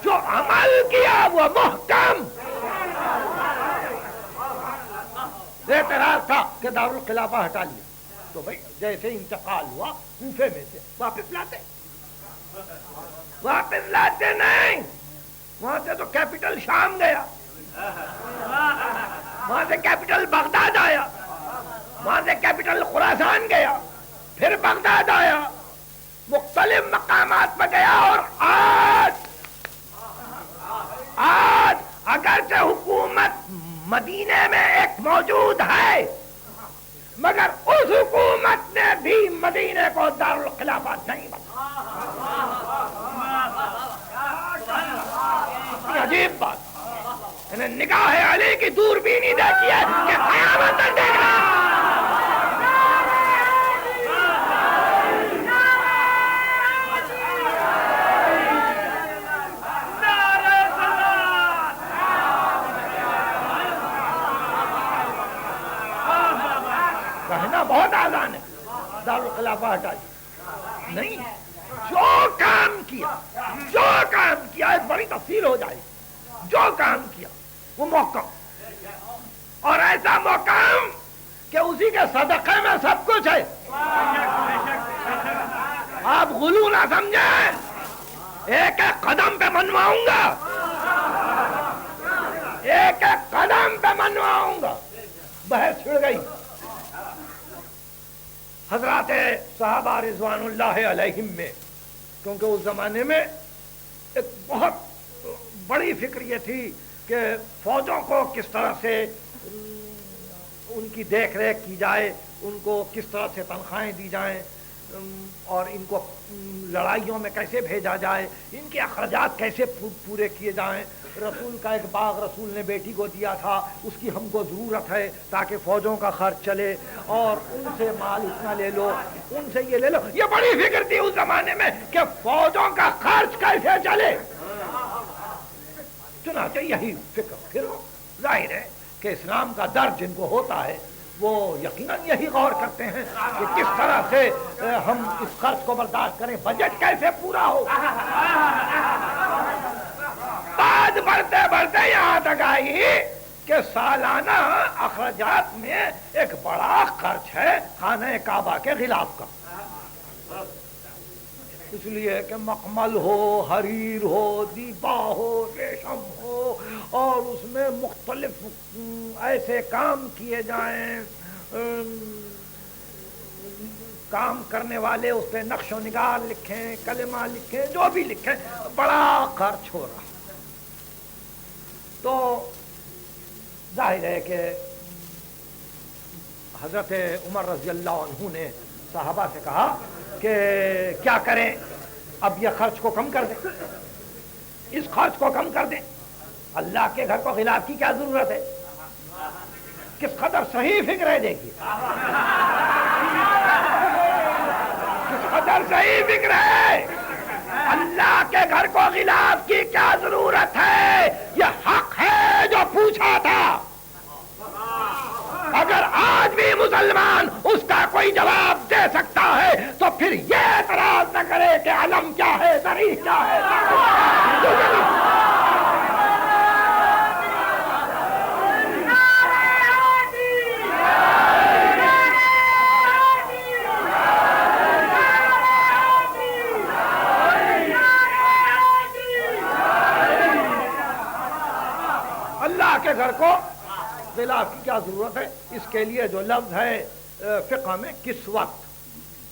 جو عمل کیا وہ محکم. اعتراض تھا کہ دارالخلافہ ہٹا لیا تو بھائی جیسے انتقال ہوا کوفے میں سے واپس لاتے. واپس لاتے نہیں، وہاں سے تو کیپٹل شام گیا، وہاں سے کیپٹل بغداد آیا، وہاں سے کیپٹل خراسان گیا، پھر بغداد آیا، مختلف مقامات پہ گیا. اور آج اگرچہ حکومت مدینے میں ایک موجود ہے مگر اس حکومت نے بھی مدینے کو دارالخلافہ نہیں بنا. عجیب بات. انہیں نگاہ علی کی دوربینی دیکھی ہے کہ قیامت تک دیکھنا. کہنا بہت آسان ہے دارالخلافہ ہٹائی نہیں. جو کام کیا ایک بڑی تفصیل ہو جائے. جو کام کیا وہ محکم، اور ایسا محکم کہ اسی کے صدقے میں سب کچھ ہے. آپ غلو نہ سمجھیں. ایک ایک قدم پہ منواؤں گا، ایک ایک قدم پہ منواؤں گا. بحث چھڑ گئی. حضرات صحابہ رضوان اللہ علیہم میں، کیونکہ اس زمانے میں ایک بہت بڑی فکر یہ تھی کہ فوجوں کو کس طرح سے ان کی دیکھ ریکھ کی جائے، ان کو کس طرح سے تنخواہیں دی جائیں، اور ان کو لڑائیوں میں کیسے بھیجا جائے، ان کے اخراجات کیسے پورے کیے جائیں. رسول کا ایک باغ رسول نے بیٹی کو دیا تھا، اس کی ہم کو ضرورت ہے تاکہ فوجوں کا خرچ چلے، اور ان سے مال اتنا لے لو، ان سے یہ لے لو. یہ بڑی فکر تھی اس زمانے میں کہ فوجوں کا خرچ کیسے چلے. چنانچہ یہی فکر پھر ظاہر ہے کہ اسلام کا درد جن کو ہوتا ہے وہ یقیناً یہی غور کرتے ہیں کہ کس طرح سے ہم اس خرچ کو برداشت کریں، بجٹ کیسے پورا ہو. بات بڑھتے بڑھتے یہاں تک آئی کہ سالانہ اخراجات میں ایک بڑا خرچ ہے خانہ کعبہ کے غلاف کا. اس لیے کہ مخمل ہو، حریر ہو، دیبا ہو، ریشم ہو، اور اس میں مختلف ایسے کام کیے جائیں، کام کرنے والے اس پہ نقش و نگار لکھیں، کلمہ لکھیں، جو بھی لکھیں، بڑا خرچ ہو رہا. تو ظاہر ہے کہ حضرت عمر رضی اللہ عنہ نے صحابہ سے کہا کہ کیا کریں، اب یہ خرچ کو کم کر دیں، اس خرچ کو کم کر دیں. اللہ کے گھر کو غلاف کی کیا ضرورت ہے؟ کس قدر صحیح فکر ہے دیکھیے، کس قدر صحیح فکر ہے. اللہ کے گھر کو غلاف کی کیا ضرورت ہے؟ یہ حق ہے جو پوچھا تھا. اگر آج بھی مسلمان اس کا کوئی جواب دے سکتا ہے تو پھر یہ اعتراض نہ کرے کہ علم کیا ہے، ذریعہ کیا ہے. اللہ کے گھر کو غلاف کی کیا ضرورت ہے؟ اس کے لیے جو لفظ ہے فقہ میں کسوت،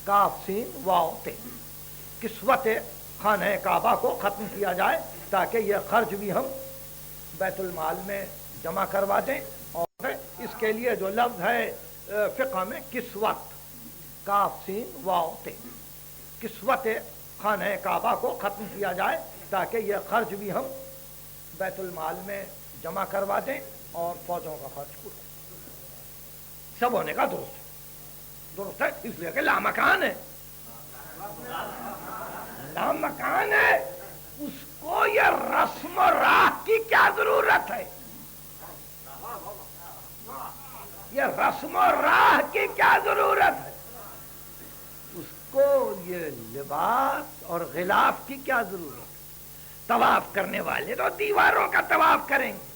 کاف سین واو تے، کسوت خانہ کعبہ کو ختم کیا جائے تاکہ یہ خرچ بھی ہم بیت المال میں جمع کروا دیں. اور اس کے لیے جو لفظ ہے فقہ میں کسوت، کاف سین واو تے، کسوت خانہ کعبہ کو ختم کیا جائے تاکہ یہ خرچ بھی ہم بیت المال میں جمع کروا دیں اور فوجوں کا خرچ پورا سب ہونے کا درست ہے اس لیے کہ لامکان ہے اس کو یہ رسم و راہ کی کیا ضرورت ہے یہ رسم و راہ کی کیا ضرورت ہے اس کو یہ لباس اور غلاف کی کیا ضرورت ہے طواف کرنے والے تو دیواروں کا طواف کریں گے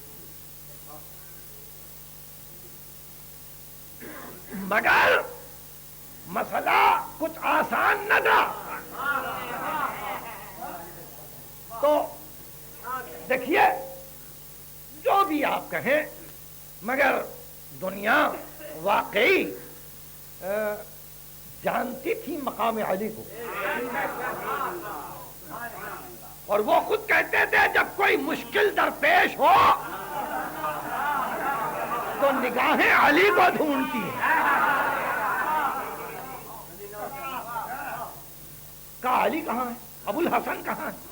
مگر مسئلہ کچھ آسان نہ تھا تو دیکھیے جو بھی آپ کہیں مگر دنیا واقعی جانتی تھی مقام علی کو اور وہ خود کہتے تھے جب کوئی مشکل درپیش ہو تو نگاہیں علی کو ڈھونڈتی ہیں کہا علی کہاں ہے ابو الحسن کہاں ہے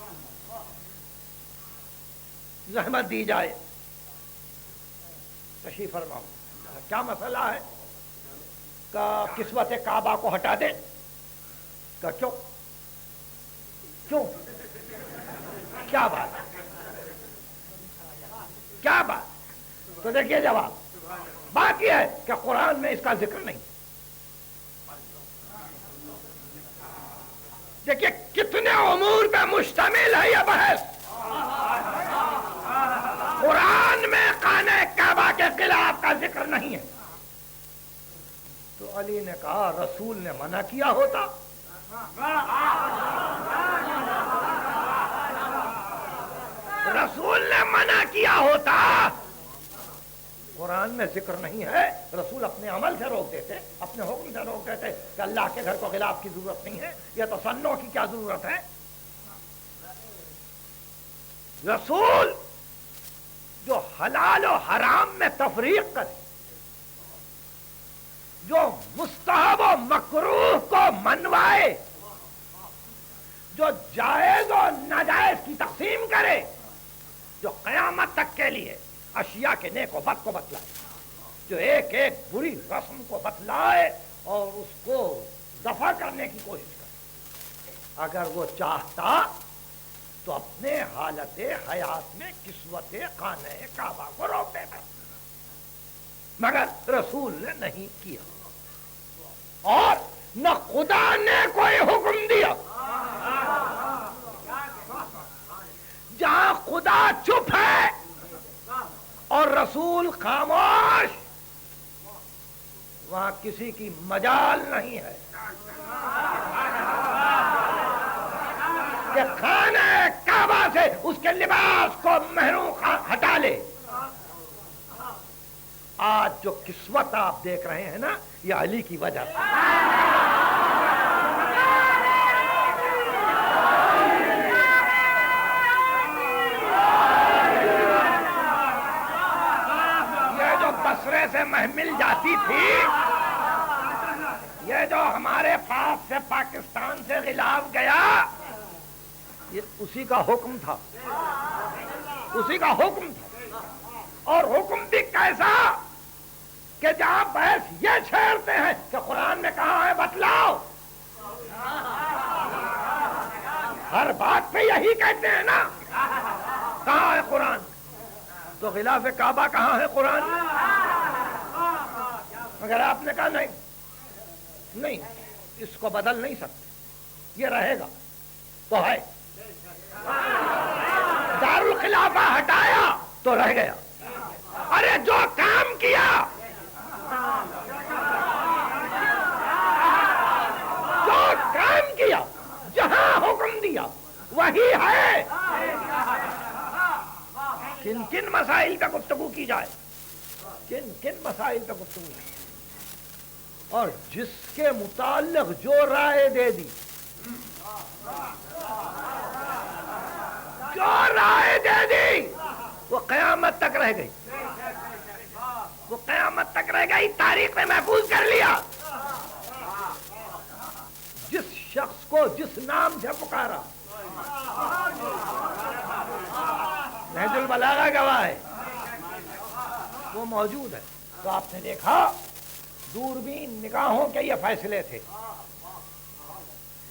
زحمت دی جائے تشریف فرماؤ کیا مسئلہ ہے کہ کسوت کعبہ کو ہٹا دے کہ کیوں کیا بات تو دیکھیے جواب بات یہ ہے کہ قرآن میں اس کا ذکر نہیں دیکھیے کتنے امور پہ مشتمل ہے یہ بحث قرآن میں خانہ کعبہ کے خلاف کا ذکر نہیں ہے تو علی نے کہا رسول نے منع کیا ہوتا رسول نے منع کیا ہوتا قرآن میں ذکر نہیں ہے رسول اپنے عمل سے روک دیتے اپنے حکم سے روک دیتے کہ اللہ کے گھر کو خلاف کی ضرورت نہیں ہے یہ تصنع کی کیا ضرورت ہے رسول جو حلال و حرام میں تفریق کرے جو مستحب و مکروہ کو منوائے جو جائز و ناجائز کی تقسیم کرے جو قیامت تک کے لیے اشیاء کے نیک و بد کو بتلائے جو ایک ایک بری رسم کو بتلائے اور اس کو دفع کرنے کی کوشش کرے اگر وہ چاہتا تو اپنے حالت حیات میں کسوت خانہ کعبہ کو روک دیتا مگر رسول نے نہیں کیا اور نہ خدا نے کوئی حکم دیا جہاں خدا چپ ہے اور رسول خاموش وہاں کسی کی مجال نہیں ہے کہ خانہ کعبہ سے اس کے لباس کو محروم ہٹا لے آج جو کسوت آپ دیکھ رہے ہیں نا یہ علی کی وجہ سے یہ جو بصرے سے محمل جاتی تھی یہ جو ہمارے پاس سے پاکستان سے غلاف گیا یہ اسی کا حکم تھا اور حکم بھی کیسا کہ جہاں بحث یہ چھیڑتے ہیں کہ قرآن میں کہاں ہے بتلاؤ ہر بات پہ یہی کہتے ہیں نا کہاں ہے قرآن تو غلاف کعبہ کہاں ہے قرآن مگر آپ نے کہا نہیں اس کو بدل نہیں سکتے یہ رہے گا تو ہے دارالخلافہ ہٹایا تو رہ گیا ارے جو کام کیا جہاں حکم دیا وہی ہے کن کن مسائل پہ گفتگو کی جائے کن مسائل پہ گفتگو کی اور جس کے متعلق جو رائے دے دی وہ قیامت تک رہ گئی تاریخ میں محفوظ کر لیا جس شخص کو جس نام سے پکارا، نہج البلاغہ گواہ ہے، وہ موجود ہے۔ تو آپ نے دیکھا دوربین نگاہوں کے یہ فیصلے تھے۔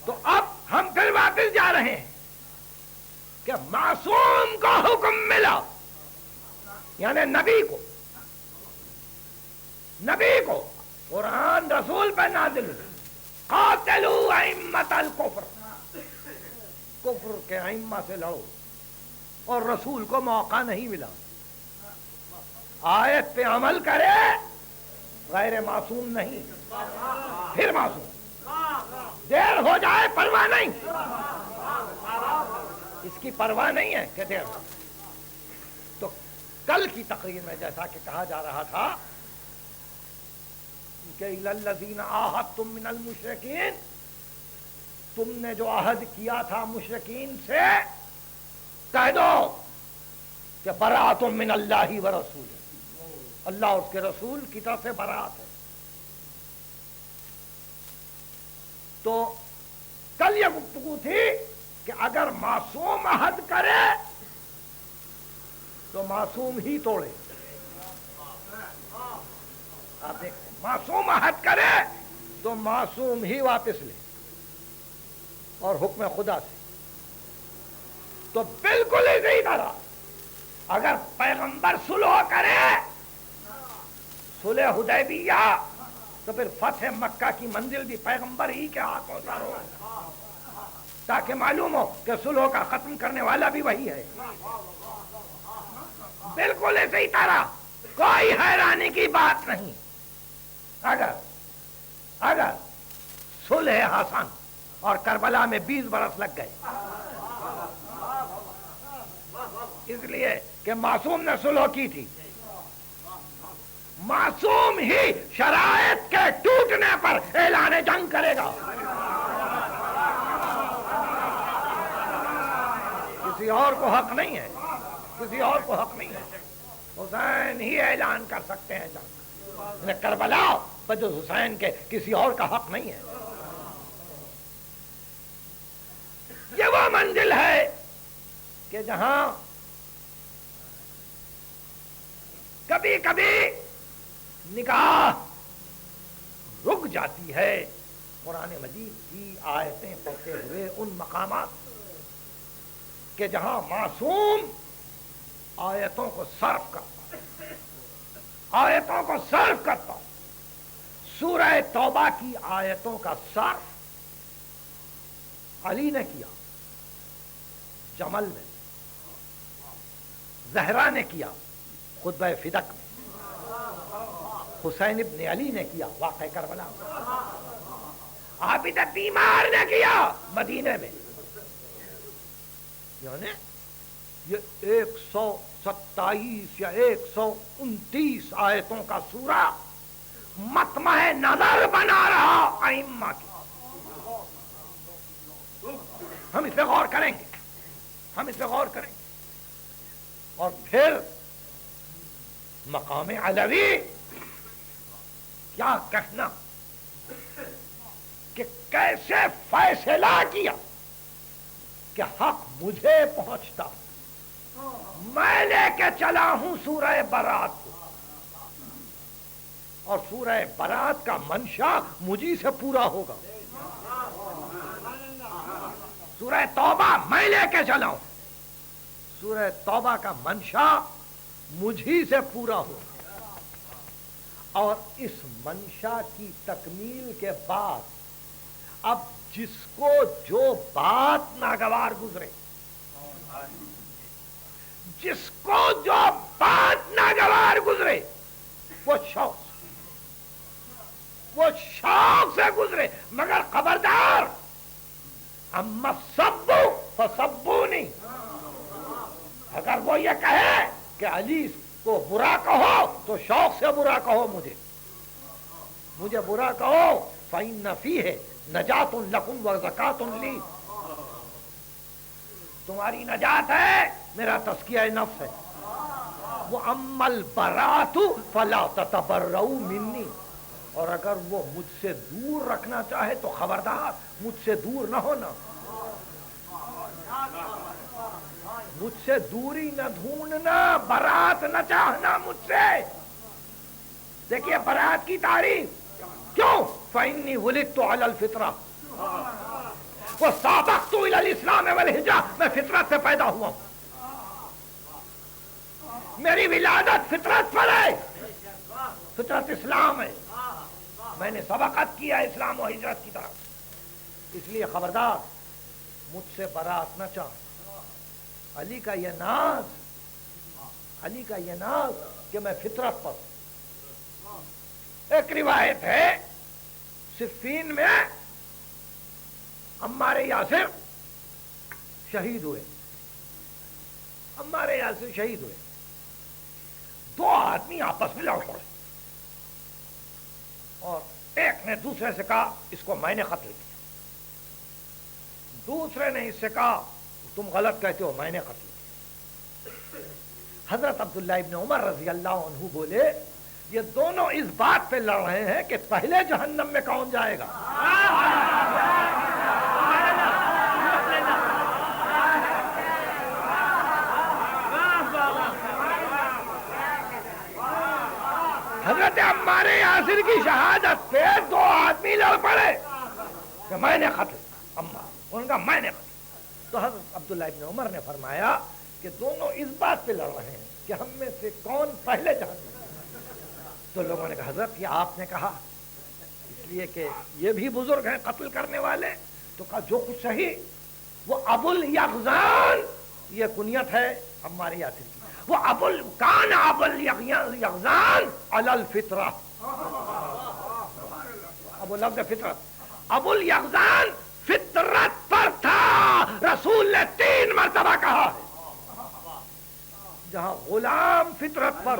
تو اب ہم پھر واپس جا رہے ہیں کہ معصوم کو حکم ملا، یعنی نبی کو قرآن رسول پہ نازل ہوئی، قاتلوا ائمۃ الکفر، کفر کے ائمہ سے لڑو، اور رسول کو موقع نہیں ملا۔ آیت پہ عمل کرے، غیر معصوم نہیں، پھر معصوم، دیر ہو جائے پرواہ نہیں، اس کی پرواہ نہیں ہے کہ دیر ہو۔ تو کل کی تقریر میں جیسا کہ کہا جا رہا تھا کہ اِلَى الَّذِينَ عَاهَدتُّم مِّنَ الْمُشْرِكِينَ، تم نے جو عہد کیا تھا مشرکین سے، کہہ دو کہ برأۃ من اللہ ورسولہ، اللہ اور اس کے رسول کی طرف سے برات ہے۔ تو کل یہ گفتگو تھی کہ اگر معصوم عہد کرے تو معصوم ہی توڑے۔ آپ دیکھیں، معصوم عہد کرے تو معصوم ہی واپس لے، اور حکم خدا سے۔ تو بالکل اسی طرح اگر پیغمبر صلح کرے، صلح حدیبیہ، تو پھر فتح مکہ کی منزل بھی پیغمبر ہی کے ہاتھوں سے ہو، تاکہ معلوم ہو کہ صلح کا ختم کرنے والا بھی وہی ہے۔ بالکل اسی طرح کوئی حیرانی کی بات نہیں اگر صلح حسن اور کربلا میں 20 برس لگ گئے، اس لیے کہ معصوم نے صلح کی تھی۔ معصوم ہی شرائط کے ٹوٹنے پر اعلان جنگ کرے گا، کسی اور کو حق نہیں ہے، کسی اور کو حق نہیں ہے۔ حسین ہی اعلان کر سکتے ہیں جنگ، کربلا بجز حسین کے کسی اور کا حق نہیں ہے۔ یہ وہ منزل ہے کہ جہاں کبھی کبھی نگاہ رک جاتی ہے قرآن مجید کی آیتیں پڑھتے ہوئے ان مقامات کہ جہاں معصوم آیتوں کو صرف کرتا، سورہ توبہ کی آیتوں کا صرف علی نے کیا جمل میں، زہرا نے کیا خطبہ فدق میں، حسین ابن علی نے کیا واقعہ کربلا میں، عابد بیمار نے کیا مدینے میں۔ یعنی یہ 127 یا 129 آیتوں کا سورہ مطمع نظر بنا رہا ائمہ کی۔ ہم اس پہ غور کریں گے، اور پھر مقام علوی کیا کہنا کہ کیسے فیصلہ کیا کہ حق مجھے پہنچتا، میں لے کے چلا ہوں سورہ برات کو، اور سورہ برات کا منشا مجھی سے پورا ہوگا۔ سورہ توبہ میں لے کے چلا ہوں، سورہ توبہ کا منشا مجھی سے پورا ہوگا، اور اس منشا کی تکمیل کے بعد اب جس کو جو بات ناگوار گزرے، جس کو جو بات ناگوار گزرے، وہ شوق سے گزرے، مگر خبردار، اما سبو فسبونی، اگر وہ یہ کہے کہ علی کو برا کہو تو شوق سے برا کہو، مجھے برا کہو، فإن فیہ نجات لکم وزکات لی، تمہاری نجات ہے، میرا تزکیہ نفس ہے۔ وہ اما البراۃ فلا تتبرؤوا منی، اور اگر وہ مجھ سے دور رکھنا چاہے تو خبردار مجھ سے دور نہ ہونا، مجھ سے دوری نہ ڈھونڈنا، برات نہ چاہنا مجھ سے۔ دیکھیے برات کی تعریف کیوں، فإنی ولدت علی الفطرہ وسابقت الی الاسلام والہجرہ، میں فطرت سے پیدا ہوا ہوں، میری ولادت فطرت پر ہے، فطرت اسلام ہے، میں نے سبقت کیا اسلام و ہجرت کی طرف، اس لیے خبردار مجھ سے برات نہ چاہ۔ علی کا یہ ناز، علی کا یہ ناز کہ میں فطرت پر۔ ایک روایت ہے صفین میں عمار یاسر شہید ہوئے، عمار یاسر شہید ہوئے، دو آدمی آپس میں لڑ پڑے اور ایک نے دوسرے سے کہا اس کو میں نے قتل کیا، دوسرے نے اس سے کہا تم غلط کہتے ہو میں نے قتل کیا۔ حضرت عبداللہ ابن عمر رضی اللہ عنہ بولے یہ دونوں اس بات پہ لڑ رہے ہیں کہ پہلے جہنم میں کون جائے گا۔ حضرت عمار یاسر کی شہادت پہ دو آدمی لڑ پڑے کہ میں نے قتل، عمار ان کا میں نے قتل۔ تو حضرت عبداللہ ابن عمر نے فرمایا کہ دونوں اس بات پہ لڑ رہے ہیں کہ ہم میں سے کون پہلے جہنم۔ تو لوگوں نے کہا حضرت یہ آپ نے کہا اس لیے کہ یہ بھی بزرگ ہیں قتل کرنے والے، تو کہا جو کچھ صحیح، وہ ابو الیغزان، یہ کنیت ہے عمار یاسر کی، وہ کان ابو الیغزان علی الفطرہ، ابو لفظ فطرت، ابو الیغزان فطرت پر تھا، رسول نے 3 مرتبہ کہا ہے۔ جہاں غلام فطرت پر،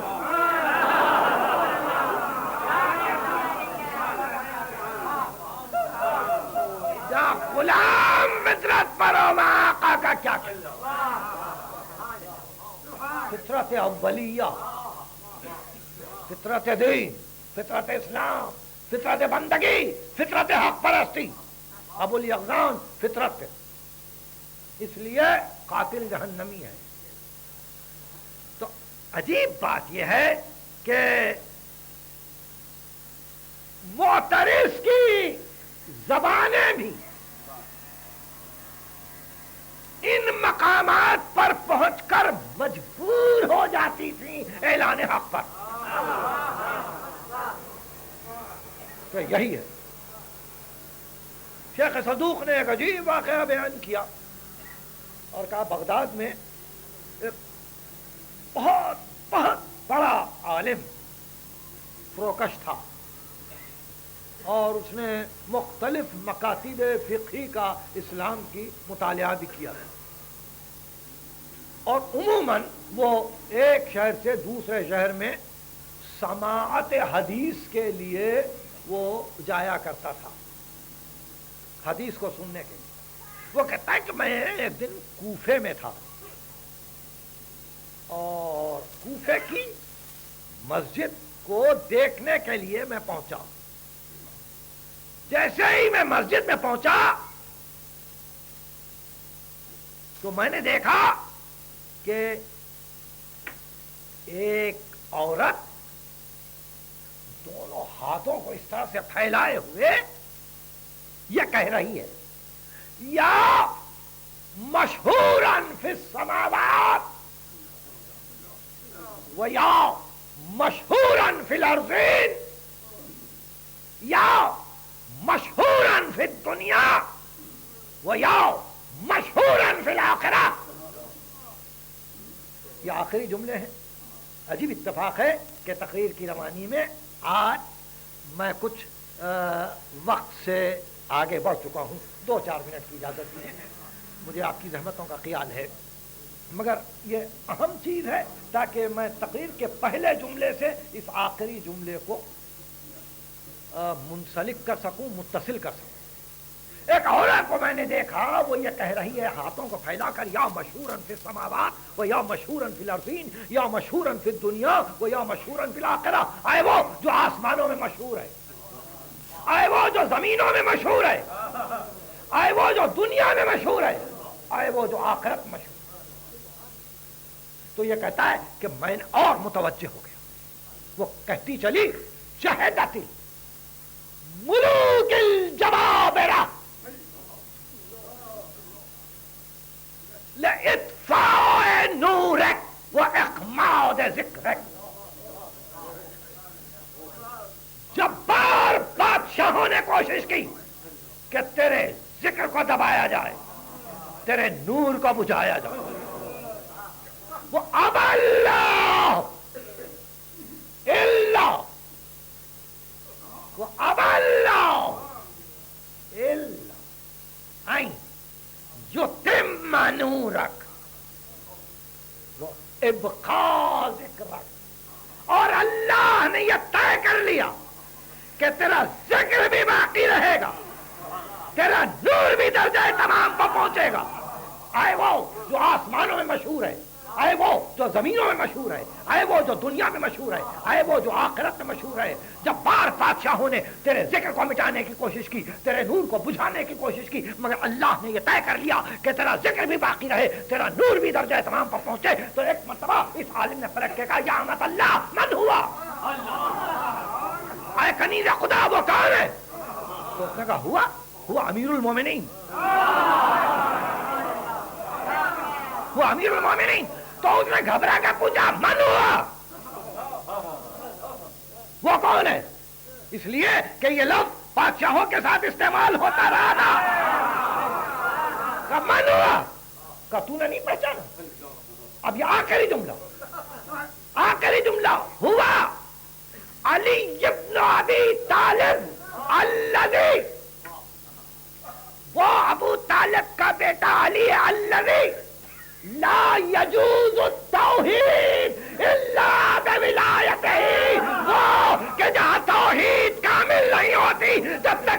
جہاں غلام فطرت پر ہو وہاں آقا کا کیا کہنا۔ فطرت اولیہ، فطرت دین، فطرت اسلام، فطرت بندگی، فطرت حق پرستی، ابو الیغزان فطرت ہے، اس لیے قاتل جہنمی ہے۔ تو عجیب بات یہ ہے کہ معترض کی زبانیں بھی ان مقامات پر پہنچ کر مجبور ہو جاتی تھیں اعلان حق پر۔ تو یہی ہے، شیخ صدوق نے ایک عجیب واقعہ بیان کیا اور کہا بغداد میں ایک بہت بہت بڑا عالم فروکش تھا اور اس نے مختلف مکاتب فقہی کا اسلام کی مطالعہ بھی کیا ہے، اور عموماً وہ ایک شہر سے دوسرے شہر میں سماعت حدیث کے لیے وہ جایا کرتا تھا، حدیث کو سننے کے لیے۔ وہ کہتا ہے کہ میں ایک دن کوفے میں تھا اور کوفے کی مسجد کو دیکھنے کے لیے میں پہنچا، جیسے ہی میں مسجد میں پہنچا تو میں نے دیکھا کہ ایک عورت دونوں ہاتھوں کو اس طرح سے پھیلائے ہوئے یہ کہہ رہی ہے یا مشہوراً فی السماوات و یا مشہوراً فی الارضین یا مشہوراً فی الدنیا و یا مشہوراً فی الآخرہ۔ یہ آخری جملے ہیں۔ عجیب اتفاق ہے کہ تقریر کی روانی میں آج میں کچھ وقت سے آگے بڑھ چکا ہوں، 2-4 منٹ کی اجازت دی ہے، مجھے آپ کی زحمتوں کا خیال ہے، مگر یہ اہم چیز ہے تاکہ میں تقریر کے پہلے جملے سے اس آخری جملے کو منسلک کر سکوں، متصل کر سکوں۔ ایک عورت کو میں نے دیکھا، وہ یہ کہہ رہی ہے ہاتھوں کو پھیلا کر یا مشہوراً فی السماوات و یا مشہوراً فی الارضین یا مشہوراً فی الدنیا و یا مشہوراً فی الآخرہ۔ آئے وہ جو آسمانوں میں مشہور ہے، آئے وہ جو زمینوں میں مشہور ہے، آئے وہ جو دنیا میں مشہور ہے، آئے وہ جو آخرت مشہور ہے۔ تو یہ کہتا ہے کہ میں نے اور متوجہ ہو گیا۔ وہ کہتی چلی شہدت ملوک الجبابرہ لإطفاء نورک وإخماد ذکرک۔ جبار بادشاہوں نے کوشش کی کہ تیرے ذکر کو دبایا جائے، تیرے نور کو بجھایا جائے، وہ اب اللہ اللہ وہ اب اللہ این یتم نورک وہ ابقاء ذکرک۔ اور اللہ نے یہ طے کر لیا کہ تیرا ذکر بھی باقی رہے گا، تیرا نور بھی درجہ تمام پر پہنچے گا۔ آئے وہ جو آسمانوں میں مشہور ہے، آئے وہ جو زمینوں میں مشہور ہے، آئے وہ جو دنیا میں مشہور ہے، آئے وہ جو آخرت میں مشہور ہے۔ جب بار بادشاہوں نے تیرے ذکر کو مٹانے کی کوشش کی، تیرے نور کو بجھانے کی کوشش کی، مگر اللہ نے یہ طے کر لیا کہ تیرا ذکر بھی باقی رہے، تیرا نور بھی درجہ تمام پر پہنچے۔ تو ایک مرتبہ اس عالم نے پلٹ کے کہا یا امت اللہ من ہوا، اے کنیز خدا وہ کون ہے؟ تو اس نے کہا ہوا امیر المومنین، وہ امیر المومنین۔ تو اس نے گھبرا کے پوچھا من ہوا، وہ کون ہے؟ اس لیے کہ یہ لفظ بادشاہوں کے ساتھ استعمال ہوتا رہا تھا۔ کہا من ہوا، کہا تو نے نہیں پہچانا؟ اب یہ آخری جملہ ہوا علی ابن ابی طالب الذی، وہ ابو طالب کا بیٹا علی ہے، الذی لا یجوز التوحید الا بولایتہ، وہ کہ جہاں توحید کامل نہیں ہوتی جب تک